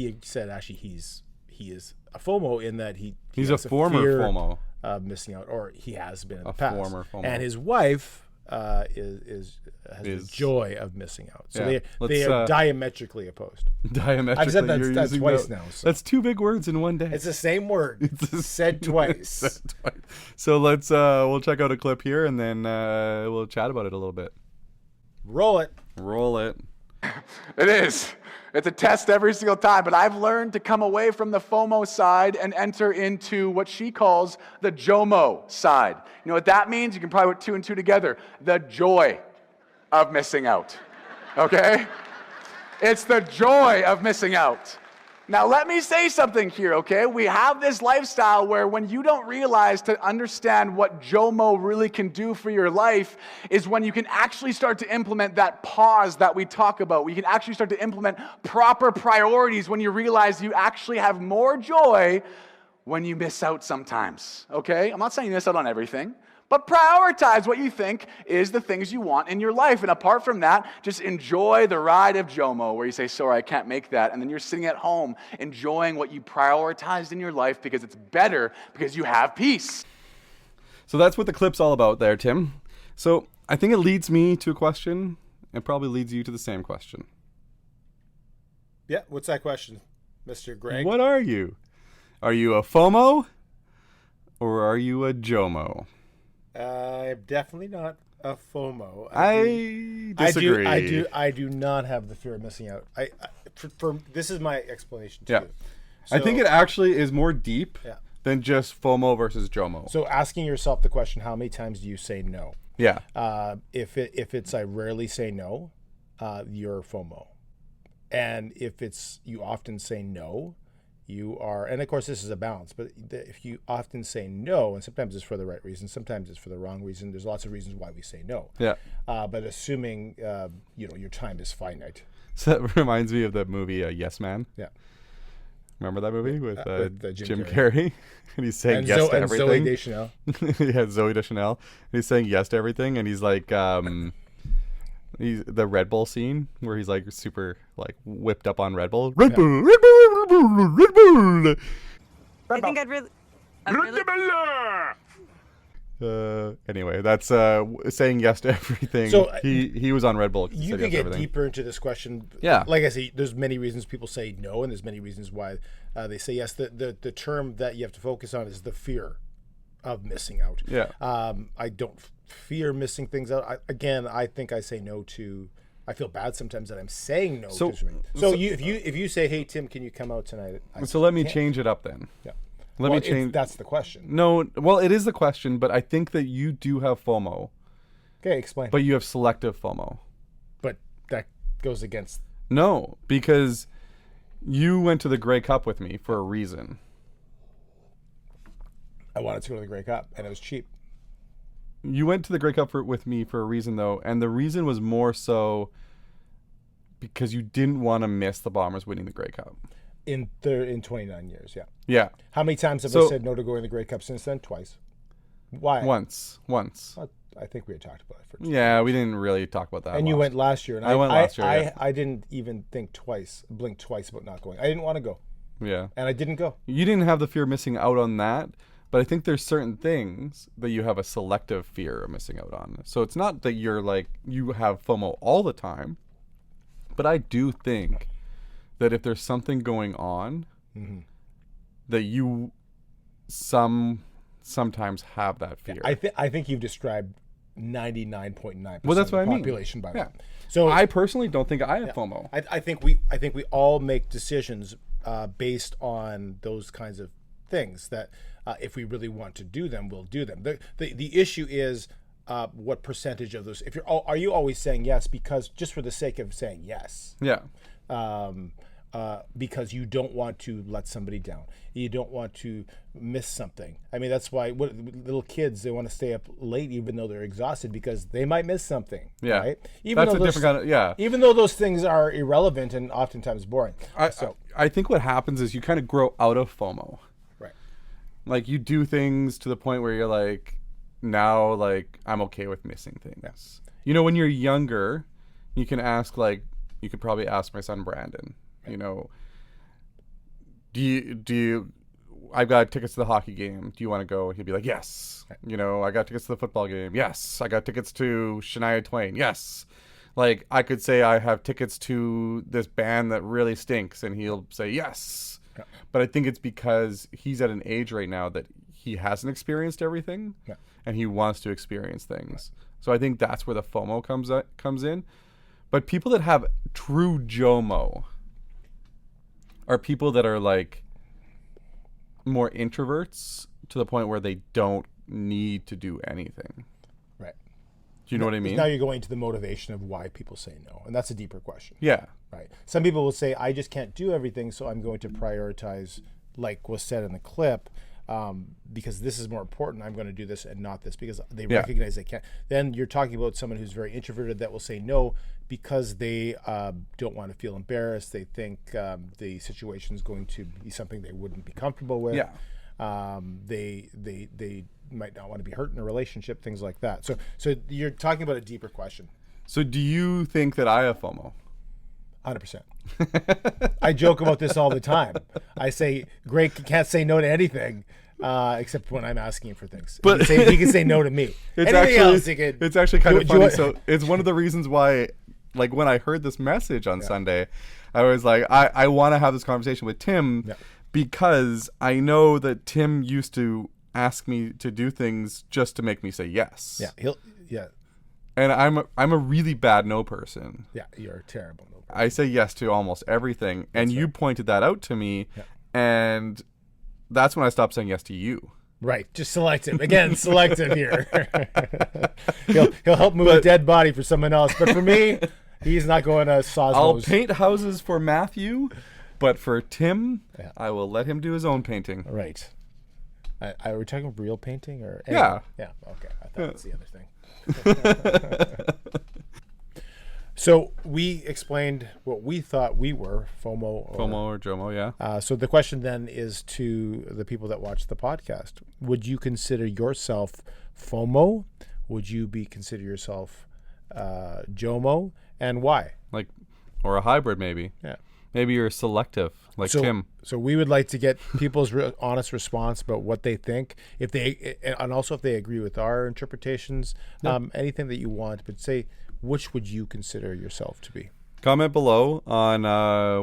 Speaker 3: actually he is a FOMO in that he's
Speaker 2: a former FOMO.
Speaker 3: Missing out, or he has been in the
Speaker 2: A
Speaker 3: past.
Speaker 2: former FOMO.
Speaker 3: And his wife has the joy of missing out. So they are diametrically opposed.
Speaker 2: Diametrically.
Speaker 3: I've said that twice now. So.
Speaker 2: That's two big words in one day.
Speaker 3: It's the same word. Said twice.
Speaker 2: So let's we'll check out a clip here and then we'll chat about it a little bit.
Speaker 3: Roll it.
Speaker 2: Roll it.
Speaker 11: It is. It's a test every single time, but I've learned to come away from the FOMO side and enter into what she calls the JOMO side. You know what that means? You can probably put two and two together. The joy of missing out. Okay? It's the joy of missing out. Now, let me say something here, okay? We have this lifestyle where when you don't realize to understand what JOMO really can do for your life is when you can actually start to implement that pause that we talk about. We can actually start to implement proper priorities when you realize you actually have more joy when you miss out sometimes, okay? I'm not saying you miss out on everything, but prioritize what you think is the things you want in your life. And apart from that, just enjoy the ride of JOMO, where you say, sorry, I can't make that. And then you're sitting at home enjoying what you prioritized in your life because it's better, because you have peace.
Speaker 2: So that's what the clip's all about there, Tim. So I think it leads me to a question and probably leads you to the same question.
Speaker 3: Yeah, what's that question, Mr. Greg?
Speaker 2: What are you? Are you a FOMO or are you a JOMO?
Speaker 3: I'm definitely not a FOMO.
Speaker 2: I disagree.
Speaker 3: I do not have the fear of missing out. For this is my explanation to you.
Speaker 2: So, I think it actually is more deep than just FOMO versus JOMO.
Speaker 3: So asking yourself the question, how many times do you say no?
Speaker 2: Yeah.
Speaker 3: If it's I rarely say no, you're FOMO. And if it's you often say no, you are, and of course this is a balance, but if you often say no, and sometimes it's for the right reason, sometimes it's for the wrong reason, there's lots of reasons why we say no.
Speaker 2: Yeah.
Speaker 3: But assuming, your time is finite.
Speaker 2: So that reminds me of the movie Yes Man.
Speaker 3: Yeah.
Speaker 2: Remember that movie with Jim
Speaker 3: Carrey.
Speaker 2: Carrey? And he's saying
Speaker 3: And
Speaker 2: yes to
Speaker 3: and
Speaker 2: everything.
Speaker 3: Zoe Deschanel.
Speaker 2: Yeah, Zoe Deschanel. And he's saying yes to everything, and he's like, he's the Red Bull scene where he's like super like whipped up on Red Bull. Red Bull, Red Bull, Red Bull, Red Bull.
Speaker 12: I think I'd really.
Speaker 2: Anyway, that's saying yes to everything.
Speaker 3: So
Speaker 2: he was on Red Bull.
Speaker 3: You can get deeper into this question.
Speaker 2: Yeah.
Speaker 3: Like I say, there's many reasons people say no, and there's many reasons why they say yes. The term that you have to focus on is the fear of missing out.
Speaker 2: Yeah.
Speaker 3: I don't fear missing things out. I think I say no to. I feel bad sometimes that I'm saying no to something. So if you say, hey Tim, can you come out tonight?
Speaker 2: So let me change it up then.
Speaker 3: Yeah.
Speaker 2: Let me change.
Speaker 3: That's the question.
Speaker 2: No, well, it is the question, but I think that you do have FOMO.
Speaker 3: Okay, explain.
Speaker 2: But you have selective FOMO.
Speaker 3: But that goes against.
Speaker 2: No, because you went to the Grey Cup with me for a reason.
Speaker 3: I wanted to go to the Grey Cup, and it was cheap.
Speaker 2: You went to the Grey Cup with me for a reason, though, and the reason was more so because you didn't want to miss the Bombers winning the Grey Cup.
Speaker 3: In 29 years, yeah.
Speaker 2: Yeah.
Speaker 3: How many times have I said no to going to the Grey Cup since then? Twice. Why?
Speaker 2: Once.
Speaker 3: I think we had talked about it.
Speaker 2: Yeah, we didn't really talk about that.
Speaker 3: And you went last year. And
Speaker 2: I went last year.
Speaker 3: I didn't even blink twice about not going. I didn't want to go.
Speaker 2: Yeah.
Speaker 3: And I didn't go.
Speaker 2: You didn't have the fear of missing out on that, but I think there's certain things that you have a selective fear of missing out on. So it's not that you're like, you have FOMO all the time, but I do think that if there's something going on, that you sometimes have that fear.
Speaker 3: I think you've described 99.9%
Speaker 2: well, that's what
Speaker 3: of the
Speaker 2: I mean.
Speaker 3: population by that.
Speaker 2: So I personally don't think I have FOMO.
Speaker 3: I think we all make decisions based on those kinds of things that if we really want to do them, we'll do them. The issue is what percentage of those. Are you always saying yes because just for the sake of saying yes?
Speaker 2: Yeah.
Speaker 3: Because you don't want to let somebody down. You don't want to miss something. I mean, that's why little kids, they want to stay up late even though they're exhausted because they might miss something.
Speaker 2: Yeah.
Speaker 3: Right?
Speaker 2: That's a different kind of, yeah.
Speaker 3: Even though those things are irrelevant and oftentimes boring.
Speaker 2: I think what happens is you kind of grow out of FOMO.
Speaker 3: Right.
Speaker 2: Like you do things to the point where you're like, now like I'm okay with missing things.
Speaker 3: Yes.
Speaker 2: You know, when you're younger, you can ask you could probably ask my son Brandon, you know, do you I've got tickets to the hockey game. Do you want to go? He'd be like, yes. You know, I got tickets to the football game. Yes. I got tickets to Shania Twain. Yes. Like I could say I have tickets to this band that really stinks and he'll say yes. Yeah. But I think it's because he's at an age right now that he hasn't experienced everything and he wants to experience things. Right. So I think that's where the FOMO comes in. But people that have true JOMO are people that are like more introverts to the point where they don't need to do anything.
Speaker 3: Right.
Speaker 2: Do you know what I mean?
Speaker 3: Now you're going to the motivation of why people say no, and that's a deeper question.
Speaker 2: Yeah.
Speaker 3: Right. Some people will say, I just can't do everything, so I'm going to prioritize, like was said in the clip, because this is more important. I'm going to do this and not this because they recognize they can't. Then you're talking about someone who's very introverted that will say no because they don't want to feel embarrassed. They think the situation is going to be something they wouldn't be comfortable with.
Speaker 2: Yeah.
Speaker 3: They might not want to be hurt in a relationship, things like that. So you're talking about a deeper question.
Speaker 2: So do you think that I have FOMO?
Speaker 3: 100%. I joke about this all the time. I say Greg can't say no to anything except when I'm asking for things.
Speaker 2: But
Speaker 3: he can say no to me.
Speaker 2: It's actually kind of funny. So it's one of the reasons why, like when I heard this message on Sunday, I was like, I want to have this conversation with Tim because I know that Tim used to ask me to do things just to make me say yes.
Speaker 3: Yeah.
Speaker 2: And I'm a really bad no person.
Speaker 3: Yeah, you're a terrible no person.
Speaker 2: I say yes to almost everything, and you pointed that out to me, and that's when I stopped saying yes to you.
Speaker 3: Right, just selective. Again, selective here. he'll help move a dead body for someone else, but for me, he's not going to Sosmos.
Speaker 2: I'll paint houses for Matthew, but for Tim, I will let him do his own painting.
Speaker 3: Right. Are we talking real painting or?
Speaker 2: Yeah.
Speaker 3: Yeah. Okay, I thought that was the other thing. So we explained what we thought we were, FOMO
Speaker 2: or JOMO, yeah.
Speaker 3: So the question then is to the people that watch the podcast: would you consider yourself FOMO? Would you consider yourself JOMO, and why?
Speaker 2: Like, or a hybrid maybe.
Speaker 3: Yeah.
Speaker 2: Maybe you're selective, like Tim.
Speaker 3: So we would like to get people's honest response about what they think, and also if they agree with our interpretations. Anything that you want, but say, which would you consider yourself to be?
Speaker 2: Comment below on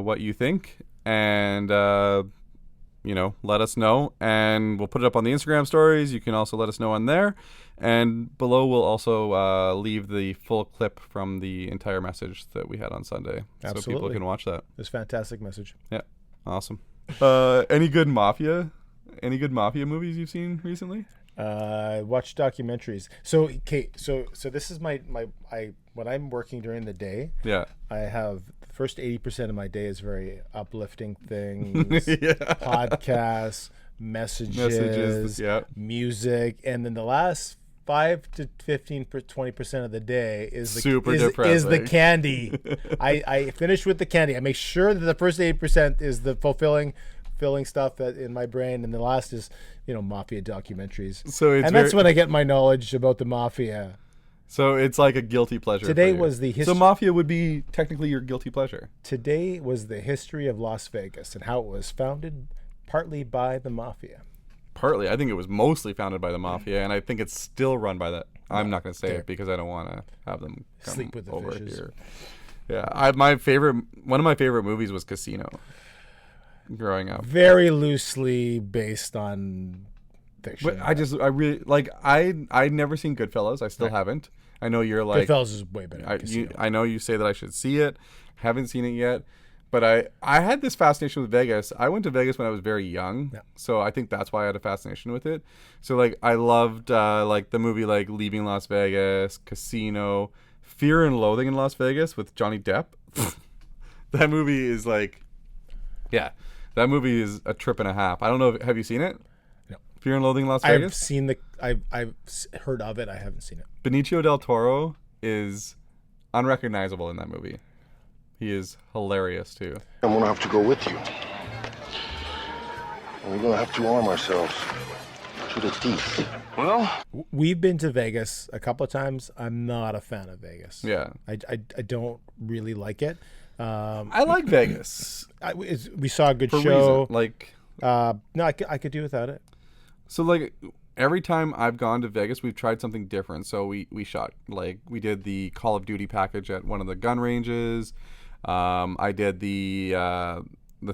Speaker 2: what you think, and let us know, and we'll put it up on the Instagram stories. You can also let us know on there, and below we'll also leave the full clip from the entire message that we had on Sunday.
Speaker 3: Absolutely.
Speaker 2: So people can watch that.
Speaker 3: This fantastic message.
Speaker 2: Yeah, awesome. Any good Mafia movies you've seen recently?
Speaker 3: Watch documentaries. So this is my when I'm working during the day.
Speaker 2: Yeah,
Speaker 3: I have the first 80% of my day is very uplifting things, podcasts, messages, music, and then the last 5 to 20% of the day is the candy. I finish with the candy. I make sure that the first 80% is the filling stuff that in my brain, and the last is Mafia documentaries. That's when I get my knowledge about the Mafia.
Speaker 2: So it's like a guilty pleasure.
Speaker 3: Today was the history.
Speaker 2: So Mafia would be technically your guilty pleasure.
Speaker 3: Today was the history of Las Vegas and how it was founded partly by the Mafia.
Speaker 2: Partly, I think it was mostly founded by the Mafia, and I think it's still run by that. I'm not going to say it because I don't want to have them come
Speaker 3: sleep with the
Speaker 2: over
Speaker 3: fishes.
Speaker 2: Here. Yeah, one of my favorite movies was Casino. Growing up,
Speaker 3: very loosely based on fiction.
Speaker 2: But I really like. I'd never seen Goodfellas. I still haven't. I know you're like
Speaker 3: Goodfellas is way better.
Speaker 2: I know you say that I should see it. Haven't seen it yet. But I had this fascination with Vegas. I went to Vegas when I was very young, so I think that's why I had a fascination with it. So like I loved like the movie like Leaving Las Vegas, Casino, Fear and Loathing in Las Vegas with Johnny Depp. That movie is like, yeah, that movie is a trip and a half. I don't know. Have you seen it?
Speaker 3: No.
Speaker 2: Fear and Loathing in Las Vegas.
Speaker 3: I've seen I've heard of it. I haven't seen it.
Speaker 2: Benicio del Toro is unrecognizable in that movie. He is hilarious too.
Speaker 13: I'm gonna have to go with you. And we're gonna have to arm ourselves to the teeth. Well,
Speaker 3: we've been to Vegas a couple of times. I'm not a fan of Vegas.
Speaker 2: Yeah,
Speaker 3: I don't really like it.
Speaker 2: I like Vegas.
Speaker 3: We saw a good show.
Speaker 2: Like,
Speaker 3: no, I could do without it.
Speaker 2: So like every time I've gone to Vegas, we've tried something different. So we shot, like, we did the Call of Duty package at one of the gun ranges. I did the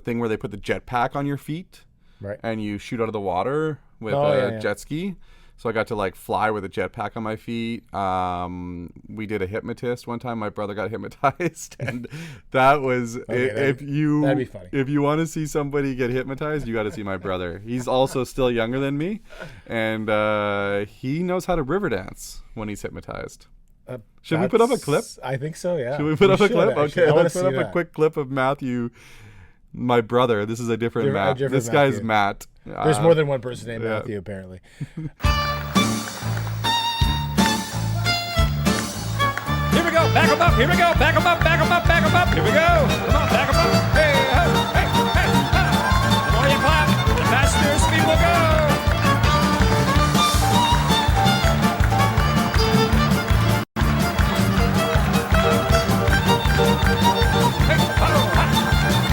Speaker 2: thing where they put the jetpack on your feet,
Speaker 3: right,
Speaker 2: and you shoot out of the water with jet ski. So I got to like fly with a jetpack on my feet. We did a hypnotist one time. My brother got hypnotized, and that was that'd be funny. If you want to see somebody get hypnotized, you got to see my brother. He's also still younger than me, and he knows how to river dance when he's hypnotized. Should we put up a clip?
Speaker 3: I think so, yeah.
Speaker 2: Should we put up a clip?
Speaker 3: Actually.
Speaker 2: Okay, let's put up a quick clip of Matthew, my brother. This is a different Matt. This guy's Matt.
Speaker 3: There's more than one person named Matthew, apparently.
Speaker 6: Here we go. Back them up. Here we go. Back them up. Back them up. Back them up. Here we go. Come on. Back them up. Hey, hey, hey, hey. The more you clap, the faster your speed will go.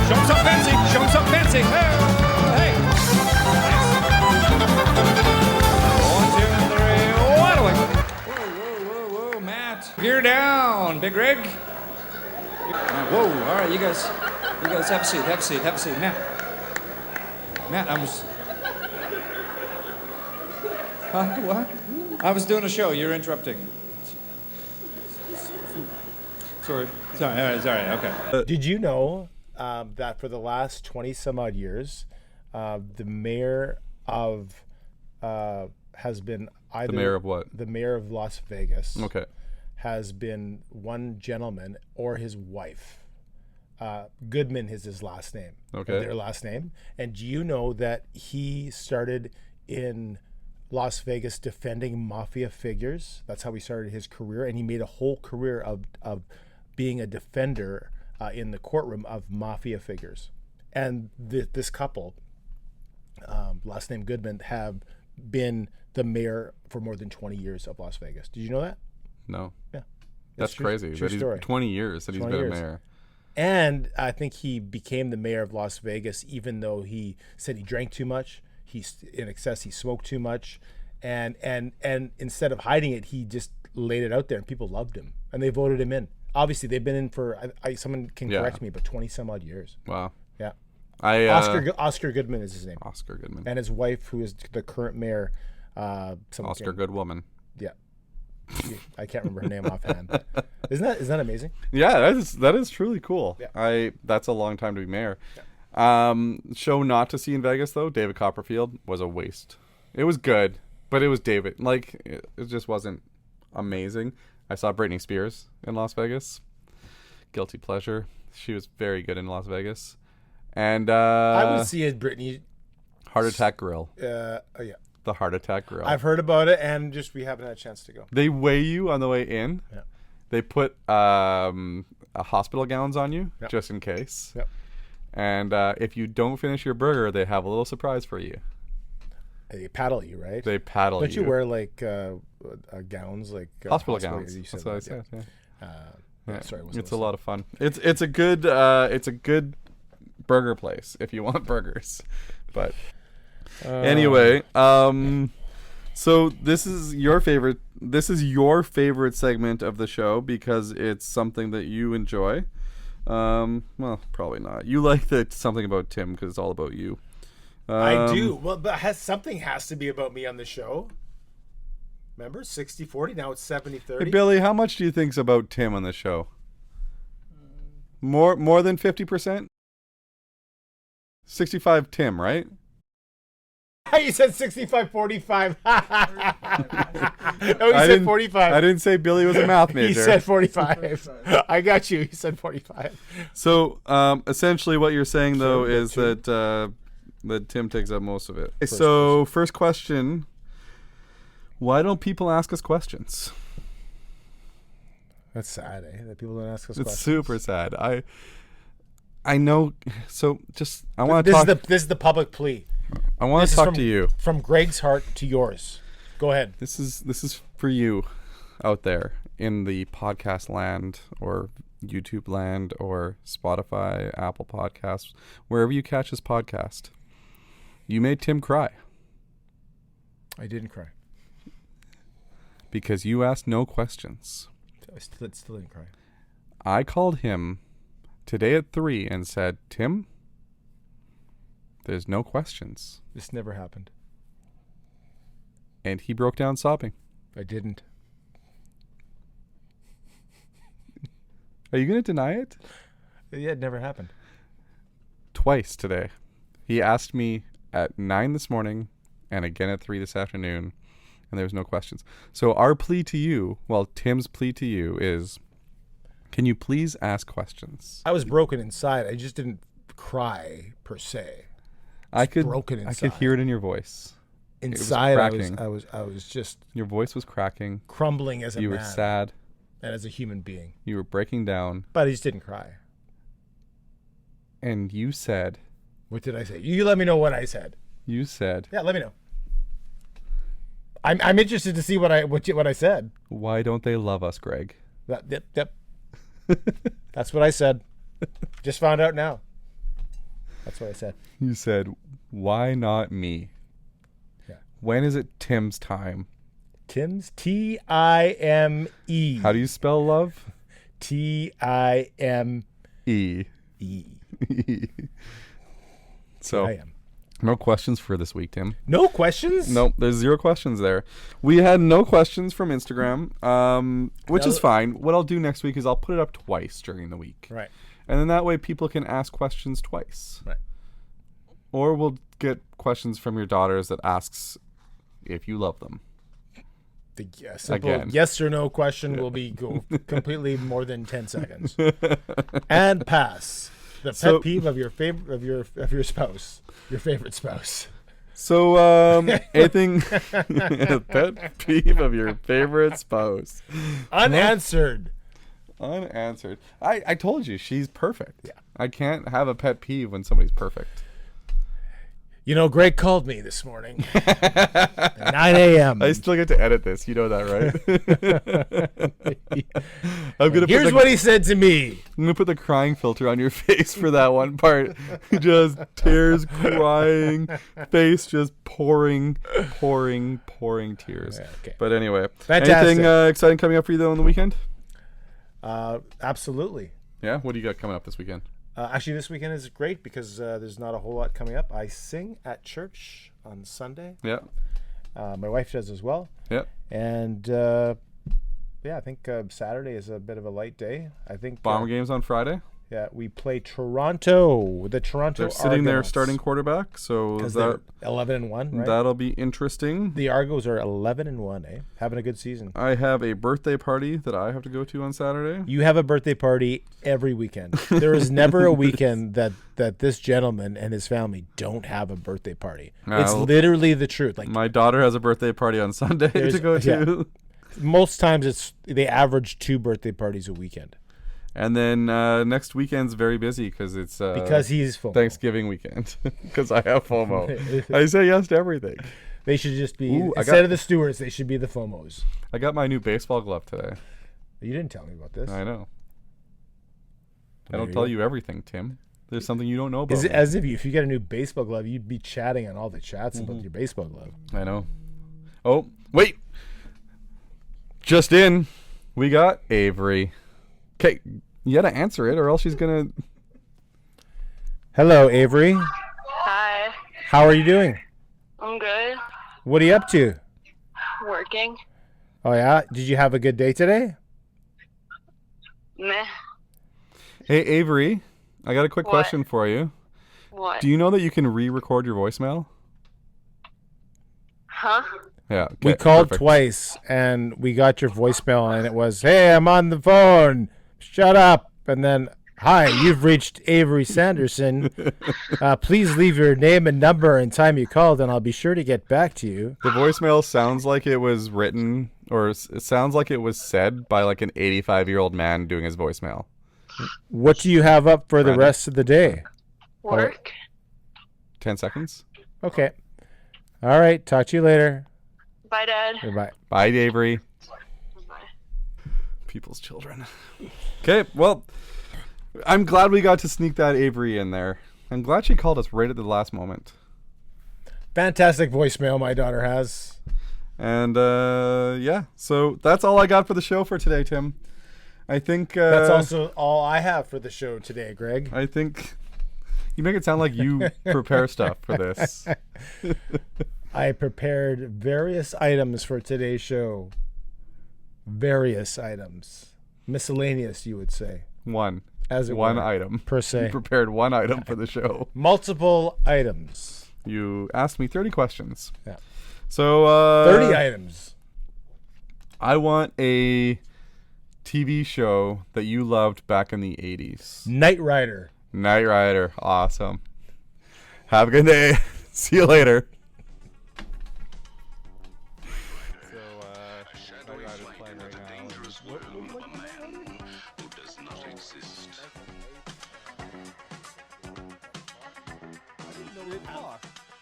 Speaker 6: Show him something fancy. Show him something fancy. Hey, hey. Nice. 1, 2, 3. Wide away. Whoa, Matt. Gear down, Big Rig. Whoa. All right, you guys have a seat. Have a seat. Matt, I was. What? I was doing a show. You're interrupting. Sorry. All right. Okay.
Speaker 3: Did you know that for the last 20 some odd years, the mayor of has been either
Speaker 2: the mayor of what?
Speaker 3: The mayor of Las Vegas.
Speaker 2: Okay.
Speaker 3: Has been one gentleman or his wife. Goodman is his last name.
Speaker 2: Okay.
Speaker 3: Their last name. And do you know that he started in Las Vegas defending mafia figures? That's how he started his career, and he made a whole career of being a defender in the courtroom of mafia figures. And this couple, last name Goodman, have been the mayor for more than 20 years of Las Vegas. Did you know that?
Speaker 2: No.
Speaker 3: Yeah.
Speaker 2: That's crazy.
Speaker 3: True story.
Speaker 2: 20 years that he's been a mayor.
Speaker 3: And I think he became the mayor of Las Vegas, even though he said he drank too much. He's in excess. He smoked too much. And instead of hiding it, he just laid it out there, and people loved him, and they voted him in. Obviously, they've been in for someone can correct me, but 20 some odd years.
Speaker 2: Wow.
Speaker 3: Yeah. Oscar Goodman is his name.
Speaker 2: Oscar Goodman.
Speaker 3: And his wife, who is the current mayor.
Speaker 2: Oscar Goodwoman.
Speaker 3: Yeah. I can't remember her name offhand. Isn't that amazing?
Speaker 2: Yeah, that is truly cool.
Speaker 3: Yeah.
Speaker 2: That's a long time to be mayor. Show not to see in Vegas though. David Copperfield was a waste. It was good, but it was David. Like it just wasn't amazing. I saw Britney Spears in Las Vegas. Guilty pleasure. She was very good in Las Vegas. And
Speaker 3: I would see it, Britney.
Speaker 2: Heart Attack Grill.
Speaker 3: Yeah.
Speaker 2: The Heart Attack Grill.
Speaker 3: I've heard about it, and we haven't had a chance to go.
Speaker 2: They weigh you on the way in.
Speaker 3: Yeah.
Speaker 2: They put hospital gowns on you just in case.
Speaker 3: Yep.
Speaker 2: And if you don't finish your burger, they have a little surprise for you.
Speaker 3: They paddle you, right?
Speaker 2: They paddle you.
Speaker 3: Don't you wear like gowns, like
Speaker 2: hospital gowns? That's what I said. Yeah.
Speaker 3: Sorry,
Speaker 2: it's a lot of fun. It's a good burger place if you want burgers, but anyway, so this is your favorite segment of the show because it's something that you enjoy. Well, probably not. You like something about Tim because it's all about you.
Speaker 3: I do. Well, but something has to be about me on the show. Remember, 60-40, now it's 70-30.
Speaker 2: Hey, Billy, how much do you think's about Tim on the show? More than 50%? 65 Tim, right?
Speaker 3: You said 65-45. No, he said 45.
Speaker 2: I didn't say Billy was a math major.
Speaker 3: He said 45. I got you. He said 45.
Speaker 2: So, essentially what you're saying, though, is that Tim takes up most of it. First question. Why don't people ask us questions?
Speaker 3: That's sad, eh? That people don't ask us
Speaker 2: it's
Speaker 3: questions.
Speaker 2: It's super sad. I know. So, I want to talk.
Speaker 3: This is the public plea.
Speaker 2: I want to talk to you.
Speaker 3: From Greg's heart to yours. Go ahead.
Speaker 2: This is for you out there in the podcast land or YouTube land or Spotify, Apple Podcasts, wherever you catch this podcast. You made Tim cry.
Speaker 3: I didn't cry.
Speaker 2: Because you asked no questions.
Speaker 3: I still didn't cry.
Speaker 2: I called him today at 3 and said, Tim, there's no questions.
Speaker 3: This never happened.
Speaker 2: And he broke down sobbing.
Speaker 3: I didn't.
Speaker 2: Are you going to deny it?
Speaker 3: Yeah, it never happened.
Speaker 2: Twice today. He asked me at 9 this morning and again at 3 this afternoon, and there was no questions. So our plea to you, Tim's plea to you is, can you please ask questions?
Speaker 3: I was broken inside. I just didn't cry per se.
Speaker 2: I could hear it in your voice.
Speaker 3: Inside, I was just.
Speaker 2: Your voice was cracking,
Speaker 3: crumbling as a man.
Speaker 2: You were sad,
Speaker 3: and as a human being.
Speaker 2: You were breaking down,
Speaker 3: but I just didn't cry.
Speaker 2: And you said,
Speaker 3: "What did I say? You let me know what I said."
Speaker 2: You said,
Speaker 3: "Yeah, let me know." I'm interested to see what I said.
Speaker 2: Why don't they love us, Greg?
Speaker 3: Yep. That's what I said. Just found out now. That's what I said.
Speaker 2: You said, why not me?
Speaker 3: Yeah.
Speaker 2: When is it Tim's time?
Speaker 3: Tim's? Time.
Speaker 2: How do you spell love?
Speaker 3: Time.
Speaker 2: So, T-I-M. No questions for this week, Tim.
Speaker 3: No questions?
Speaker 2: Nope, there's 0 questions there. We had no questions from Instagram, which is fine. What I'll do next week is I'll put it up twice during the week.
Speaker 3: Right.
Speaker 2: And then that way people can ask questions twice.
Speaker 3: Right.
Speaker 2: Or we'll get questions from your daughters that asks if you love them.
Speaker 3: The simple yes or no question will be completely more than 10 seconds. And pass. The pet peeve of your spouse, your favorite spouse.
Speaker 2: So, anything pet peeve of your favorite spouse?
Speaker 3: Unanswered.
Speaker 2: Unanswered. I told you, she's perfect.
Speaker 3: Yeah.
Speaker 2: I can't have a pet peeve when somebody's perfect.
Speaker 3: You know, Greg called me this morning at 9 a.m.
Speaker 2: I still get to edit this. You know that, right?
Speaker 3: Here's what he said to me.
Speaker 2: I'm going to put the crying filter on your face for that one part. Just tears, crying, face just pouring tears.
Speaker 3: Yeah, okay.
Speaker 2: But anyway.
Speaker 3: Fantastic.
Speaker 2: Anything exciting coming up for you, though, on the weekend?
Speaker 3: Absolutely.
Speaker 2: Yeah? What do you got coming up this weekend?
Speaker 3: Actually, this weekend is great because there's not a whole lot coming up. I sing at church on Sunday.
Speaker 2: Yeah.
Speaker 3: My wife does as well.
Speaker 2: Yeah.
Speaker 3: And I think Saturday is a bit of a light day. I think
Speaker 2: Bomber games on Friday.
Speaker 3: Yeah, we play Toronto. The Toronto.
Speaker 2: They're sitting there starting quarterback, so
Speaker 3: they're 11-1. Right?
Speaker 2: That'll be interesting.
Speaker 3: The Argos are 11-1. Having a good season.
Speaker 2: I have a birthday party that I have to go to on Saturday.
Speaker 3: You have a birthday party every weekend. There is never a weekend that this gentleman and his family don't have a birthday party. It's literally the truth. Like
Speaker 2: my daughter has a birthday party on Sunday to go to.
Speaker 3: Yeah. Most times they average 2 birthday parties a weekend.
Speaker 2: And then next weekend's very busy because it's
Speaker 3: because he's FOMO.
Speaker 2: Thanksgiving weekend because I have FOMO. I say yes to everything.
Speaker 3: They should just be instead of the stewards. They should be the FOMOs.
Speaker 2: I got my new baseball glove today.
Speaker 3: You didn't tell me about this.
Speaker 2: I know. I don't tell you everything, Tim. There's something you don't know about.
Speaker 3: Is it as if you get a new baseball glove, you'd be chatting on all the chats about your baseball glove?
Speaker 2: I know. Oh wait, just in, we got Avery. Okay, you gotta answer it or else she's gonna...
Speaker 3: Hello, Avery.
Speaker 10: Hi.
Speaker 3: How are you doing?
Speaker 10: I'm good.
Speaker 3: What are you up to?
Speaker 10: Working.
Speaker 3: Oh, yeah? Did you have a good day today?
Speaker 10: Meh.
Speaker 2: Hey, Avery, I got a quick question for you.
Speaker 10: What?
Speaker 2: Do you know that you can re-record your voicemail?
Speaker 10: Huh?
Speaker 2: Yeah. Okay,
Speaker 3: we called
Speaker 2: perfect.
Speaker 3: twice, and we got your voicemail, and it was, hey, I'm on the phone. Shut up. And then, hi, you've reached Avery Sanderson. Please leave your name and number and time you called, and I'll be sure to get back to you.
Speaker 2: The voicemail sounds like it was written, or it sounds like it was said by like an 85-year-old man doing his voicemail.
Speaker 3: What do you have up for the rest of the day?
Speaker 10: Work.
Speaker 2: 10 seconds.
Speaker 3: Okay. All right. Talk to you later.
Speaker 10: Bye, Dad.
Speaker 3: Goodbye.
Speaker 2: Bye, Avery.
Speaker 10: Bye.
Speaker 2: People's children. Okay, well, I'm glad we got to sneak that Avery in there. I'm glad she called us right at the last moment.
Speaker 3: Fantastic voicemail my daughter has.
Speaker 2: And, yeah, so that's all I got for the show for today, Tim. I think...
Speaker 3: that's also all I have for the show today, Greg.
Speaker 2: I think... You make it sound like you prepare stuff for this.
Speaker 3: I prepared various items for today's show. Various items. Miscellaneous, you would say.
Speaker 2: One.
Speaker 3: As it
Speaker 2: one
Speaker 3: were,
Speaker 2: item.
Speaker 3: Per se.
Speaker 2: You prepared one item for the show.
Speaker 3: Multiple items.
Speaker 2: You asked me 30 questions.
Speaker 3: Yeah.
Speaker 2: So,
Speaker 3: 30 items.
Speaker 2: I want a TV show that you loved back in the 80s.
Speaker 3: Knight Rider.
Speaker 2: Knight Rider. Awesome. Have a good day. See you later.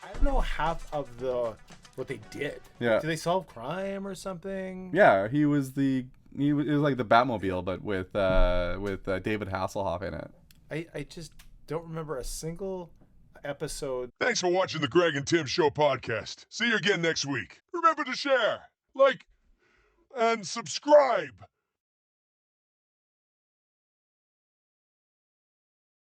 Speaker 3: I don't know half of what they did.
Speaker 2: Yeah.
Speaker 3: Did they solve crime or something?
Speaker 2: Yeah, it was like the Batmobile, but with David Hasselhoff in it.
Speaker 3: I just don't remember a single episode.
Speaker 4: Thanks for watching the Greg and Tim Show podcast. See you again next week. Remember to share, like, and subscribe.